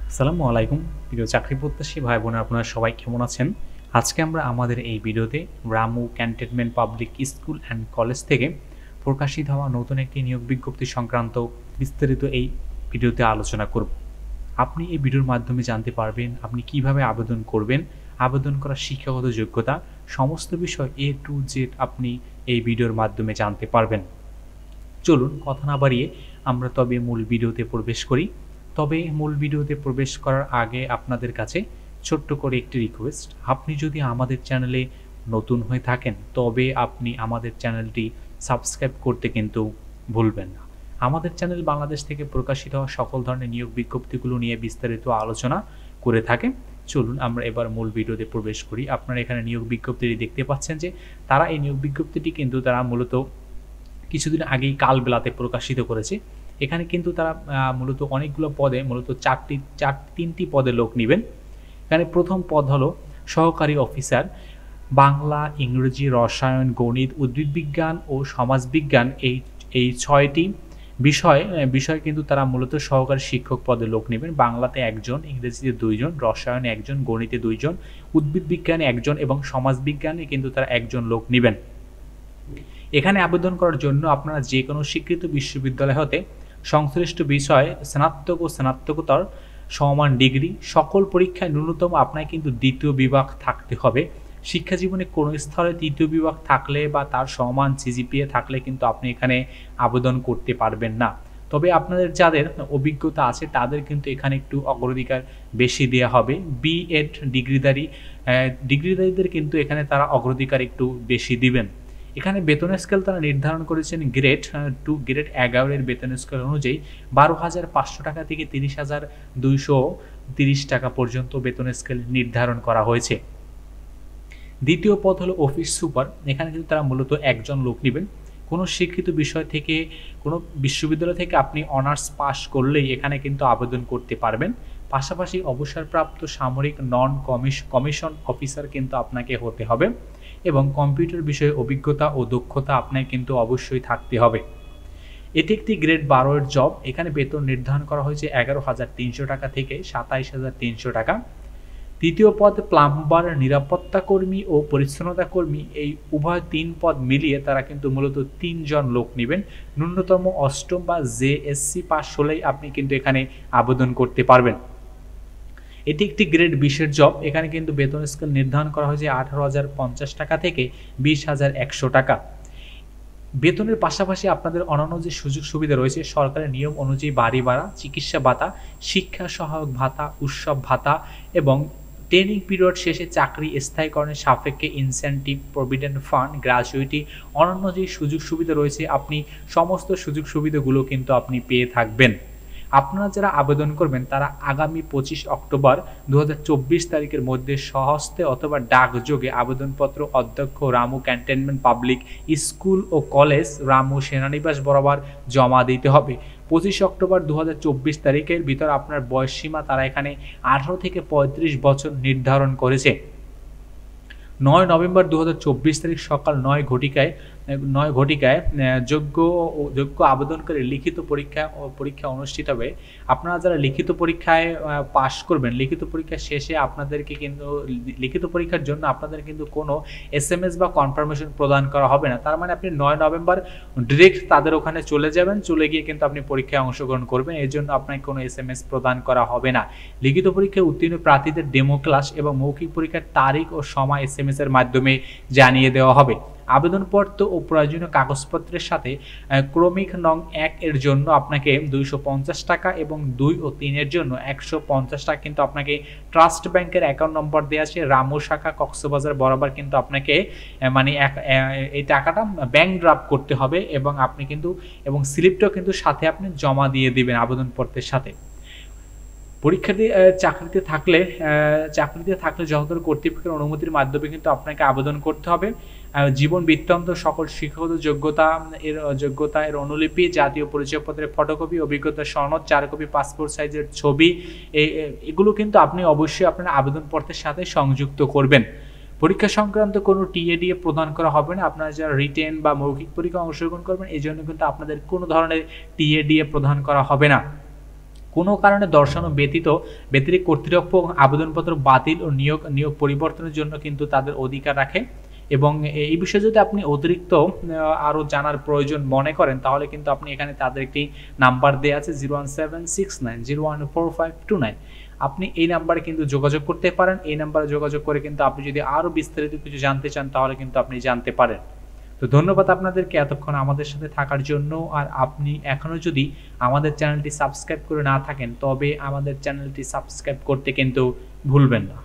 আসসালামু আলাইকুম প্রিয় চাকরি প্রত্যাশী ভাই বোনেরা, আপনারা সবাই কেমন আছেন? আজকে আমরা আমাদের এই ভিডিওতে Ramu cantonment public school and college থেকে প্রকাশিত হওয়া নতুন একটি নিয়োগ বিজ্ঞপ্তি সংক্রান্ত বিস্তারিত এই ভিডিওতে আলোচনা করব। আপনি এই ভিডিওর মাধ্যমে জানতে পারবেন আপনি কিভাবে আবেদন করবেন, আবেদন করার শিক্ষাগত যোগ্যতা, সমস্ত বিষয় A to Z আপনি এই ভিডিওর মাধ্যমে জানতে পারবেন। চলুন কথা না বাড়িয়ে আমরা তবে মূল ভিডিওতে প্রবেশ করি। তবে মূল ভিডিওতে প্রবেশ করার আগে আপনাদের কাছে ছোট্ট করে একটি রিকোয়েস্ট, আপনি যদি আমাদের চ্যানেলে নতুন হয়ে থাকেন তবে আপনি আমাদের চ্যানেলটি সাবস্ক্রাইব করতে কিন্তু ভুলবেন না। আমাদের চ্যানেল বাংলাদেশ থেকে প্রকাশিত হওয়া সকল ধরনের নিয়োগ বিজ্ঞপ্তিগুলো নিয়ে বিস্তারিত আলোচনা করে থাকে। চলুন আমরা এবার মূল ভিডিওতে প্রবেশ করি। আপনারা এখানে নিয়োগ বিজ্ঞপ্তিটি দেখতে পাচ্ছেন যে তারা এই নিয়োগ বিজ্ঞপ্তিটি কিন্তু তারা মূলত কিছুদিন আগেই কালবেলাতে প্রকাশিত করেছে। এখানে কিন্তু তারা মূলত অনেকগুলো পদে মূলত তিনটি পদে লোক নেবেন। এখানে প্রথম পদ হলো সহকারী অফিসার, বাংলা, ইংরেজি, রসায়ন, গণিত, উদ্ভিদ বিজ্ঞান ও সমাজবিজ্ঞান এই ছয়টি বিষয় কিন্তু তারা মূলত সহকারী শিক্ষক পদে লোক নেবেন। বাংলাতে একজন, ইংরেজিতে দুইজন, রসায়নে একজন, গণিতে দুইজন, উদ্ভিদ বিজ্ঞানে একজন এবং সমাজবিজ্ঞানে কিন্তু তারা একজন লোক নেবেন। এখানে আবেদন করার জন্য আপনারা যে কোনো স্বীকৃত বিশ্ববিদ্যালয় হতে সংশ্লিষ্ট বিষয়ে স্নাতক ও স্নাতকোত্তর সমান ডিগ্রি, সকল পরীক্ষায় ন্যূনতম আপনার কিন্তু দ্বিতীয় বিভাগ থাকতে হবে। শিক্ষা জীবনে কোনো স্তরে তৃতীয় বিভাগ থাকলে বা তার সমান সিজিপিএ থাকলে কিন্তু আপনি এখানে আবেদন করতে পারবেন না। তবে আপনাদের যাদের অভিজ্ঞতা আছে তাদের কিন্তু এখানে একটু অগ্রাধিকার বেশি দেওয়া হবে। বিএড ডিগ্রিধারীদের কিন্তু এখানে তারা অগ্রাধিকার একটু বেশি দিবেন। এখানে বেতন স্কেল তারা নির্ধারণ করেছেন গ্রেড 2 গ্রেড 11 এর বেতন স্কেল অনুযায়ী 12,500 টাকা থেকে 30,230 টাকা পর্যন্ত বেতন স্কেল নির্ধারণ করা হয়েছে। দ্বিতীয় পদ হলো অফিস সুপার। এখানে কিন্তু তারা মূলত একজন লোক নেবেন। কোনো স্বীকৃত বিষয় থেকে কোনো বিশ্ববিদ্যালয় থেকে আপনি অনার্স পাস করলেই এখানে কিন্তু আবেদন করতে পারবেন। পাশাপাশি অবসরপ্রাপ্ত সামরিক নন কমিশন অফিসার কিন্তু আপনাকে হতে হবে এবং কম্পিউটার বিষয়ে অভিজ্ঞতা ও দক্ষতা আপনার কিন্তু অবশ্যই থাকতে হবে। এটি একটি গ্রেড 12 এর জব। এখানে বেতন নির্ধারণ করা হয়েছে 11,300 টাকা থেকে 27,300 টাকা। তৃতীয় পদ প্লাম্বার, নিরাপত্তা কর্মী ও পরিচ্ছন্নতা কর্মী, এই উভয় 3 পদ মিলিয়ে তারা কিন্তু মূলত 3 জন লোক নেবেন। ন্যূনতম অষ্টম বা জেএসসি পাস হলেই আপনি কিন্তু এখানে আবেদন করতে পারবেন। এটি একটি গ্রেড 20 এর জব। এখানে কিন্তু বেতন স্কেল নির্ধারণ করা হয়েছে 18,050 টাকা থেকে 20,100 টাকা। বেতনের পাশাপাশি আপনাদের অন্যান্য যে সুযোগ সুবিধা রয়েছে সরকারের নিয়ম অনুযায়ী বাড়ি ভাড়া, চিকিৎসা ভাতা, শিক্ষা সহায়ক ভাতা, উৎসব ভাতা এবং ট্রেনিং পিরিয়ড শেষে চাকরি স্থায়ীকরণের সাপেক্ষে ইনসেন্টিভ, প্রভিডেন্ট ফান্ড, গ্র্যাচুইটি, অন্যান্য যে সুযোগ সুবিধা রয়েছে আপনি সমস্ত সুযোগ সুবিধাগুলো কিন্তু আপনি পেয়ে থাকবেন। আপনারা যারা আবেদন করবেন তারা আগামী 25 অক্টোবর 2024 তারিখের মধ্যে স্বহস্তে অথবা ডাকযোগে আবেদনপত্র অধ্যক্ষ রামু ক্যান্টনমেন্ট পাবলিক স্কুল ও কলেজ, রামু সেনানিবাস বরাবর জমা দিতে হবে। 25 অক্টোবর 2024 তারিখের ভিতর আপনার বয়সসীমা তারা এখানে 18 থেকে 35 বছর নির্ধারণ করেছে। 9 নভেম্বর 2024 তারিখ সকাল 9 ঘটিকায় যোগ্য আবেদনকারী লিখিত পরীক্ষা অনুষ্ঠিত হবে। আপনারা যারা লিখিত পরীক্ষায় পাশ করবেন, লিখিত পরীক্ষা শেষে আপনাদেরকে কিন্তু লিখিত পরীক্ষার জন্য আপনাদের কিন্তু কোনো SMS বা কনফার্মেশন প্রদান করা হবে না। তার মানে আপনি 9 নভেম্বর ডিরেক্ট তাদের ওখানে চলে যাবেন, চলে গিয়ে কিন্তু আপনি পরীক্ষায় অংশগ্রহণ করবেন। এর জন্য আপনাকে কোনো SMS প্রদান করা হবে না। লিখিত পরীক্ষায় উত্তীর্ণ প্রার্থীদের ডেমো ক্লাস এবং মৌখিক পরীক্ষার তারিখ ও সময় SMS এর মাধ্যমে জানিয়ে দেওয়া হবে। আবেদনপত্র ও প্রয়োজনীয় কাগজপত্রের সাথে ক্রমিক নং 1 এর জন্য আপনাকে 250 টাকা এবং 2 ও 3 এর জন্য 150 টাকা কিন্তু আপনাকে ট্রাস্ট ব্যাংকের অ্যাকাউন্ট নম্বর দেওয়া আছে রামু শাখা কক্সবাজার বরাবর কিন্তু আপনাকে মানে এই টাকাটা ব্যাংক ড্রাফট করতে হবে এবং আপনি কিন্তু এবং স্লিপটাও কিন্তু সাথে আপনি জমা দিয়ে দিবেন আবেদনপত্রের সাথে। পরীক্ষার্থী চাকরিতে থাকলে যথাযথ কর্তৃপক্ষের অনুমতির মাধ্যমে কিন্তু আপনাকে আবেদন করতে হবে। জীবন বৃত্তান্ত, সকল শিক্ষাগত যোগ্যতা এর অনুলিপি, জাতীয় পরিচয়পত্রের ফটোকপি, অভিজ্ঞতা সনদ, 4 কপি পাসপোর্ট সাইজের ছবি, এগুলো কিন্তু আপনি অবশ্যই আপনার আবেদনপত্রের সাথে সংযুক্ত করবেন। পরীক্ষা সংক্রান্ত কোনো টিএডিএ প্রদান করা হবে না। আপনারা যারা রিটেন বা মৌখিক পরীক্ষা অংশগ্রহণ করবেন এই জন্য কিন্তু আপনাদের কোনো ধরনের টিএডিএ প্রদান করা হবে না। কোনো কারণে দর্শানো ব্যতিরেক কর্তৃপক্ষ আবেদনপত্র বাতিল ও নিয়োগ পরিবর্তনের জন্য কিন্তু তাদের অধিকার রাখে। এবং এই বিষয়ে যদি আপনি অতিরিক্ত আরও জানার প্রয়োজন মনে করেন তাহলে কিন্তু আপনি এখানে তাদের একটি নাম্বার দেওয়া আছে 01769014529। আপনি এই নাম্বারে কিন্তু যোগাযোগ করতে পারেন। এই নাম্বারে যোগাযোগ করে কিন্তু আপনি যদি আরও বিস্তারিত কিছু জানতে চান তাহলে কিন্তু আপনি জানতে পারেন। তো ধন্যবাদ আপনাদেরকে এতক্ষণ আমাদের সাথে থাকার জন্য। আর আপনি এখনও যদি আমাদের চ্যানেলটি সাবস্ক্রাইব করে না থাকেন তবে আমাদের চ্যানেলটি সাবস্ক্রাইব করতে কিন্তু ভুলবেন না।